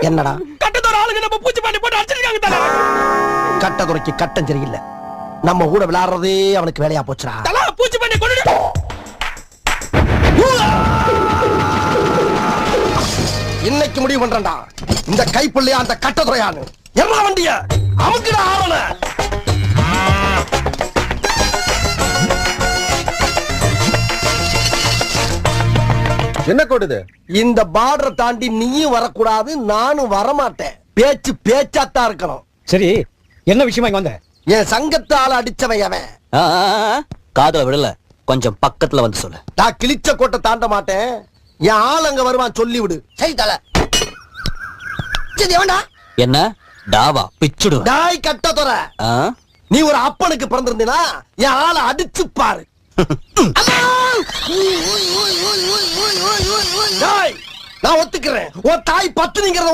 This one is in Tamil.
என்னடா கட்டத்தோட ஆளுங்க நம்ம பூச்சி பண்ணி போட்டு அடிச்சிருக்காங்க தல. கட்டதுரைக்கு கட்டம் சரியில்லை. நம்ம கூட விளையாடுறதே அவனுக்கு வேலையா போச்சுடா. தல பூச்சி பண்ணி கொண்டு இன்னைக்கு முடிவு பண்றேன்டா. இந்த கைப்புள்ளையா அந்த கட்டதுரையான்னு என்ன வண்டிய அமுக்குடா ஆவன. என்ன கொடுது? இந்த பார்டரை தாண்டி நீயும் வரக்கூடாது, நானும் வரமாட்டேன். பேச்சு பேச்சாத்தான் இருக்கணும். சரி, என்ன விஷயமா இங்க வந்த? என் சங்கத்தால அடிச்சவன் அவன். காதுல விடல, கொஞ்சம் பக்கத்துல வந்து சொல்லு. நான் கிழிச்ச கோட்டை தாண்ட மாட்டேன். என் ஆள் அங்க வருவான், சொல்லி விடு. சரி தல. என்ன டாவா பிச்சுடு? டாய் கட்டதுரை, நீ ஒரு அப்பனுக்கு பிறந்திருந்தீனா என் ஆளை அடிச்சு பாரு. டேய், நான் ஒத்துக்கிறேன். உன் தாய் பத்துனிங்கிறத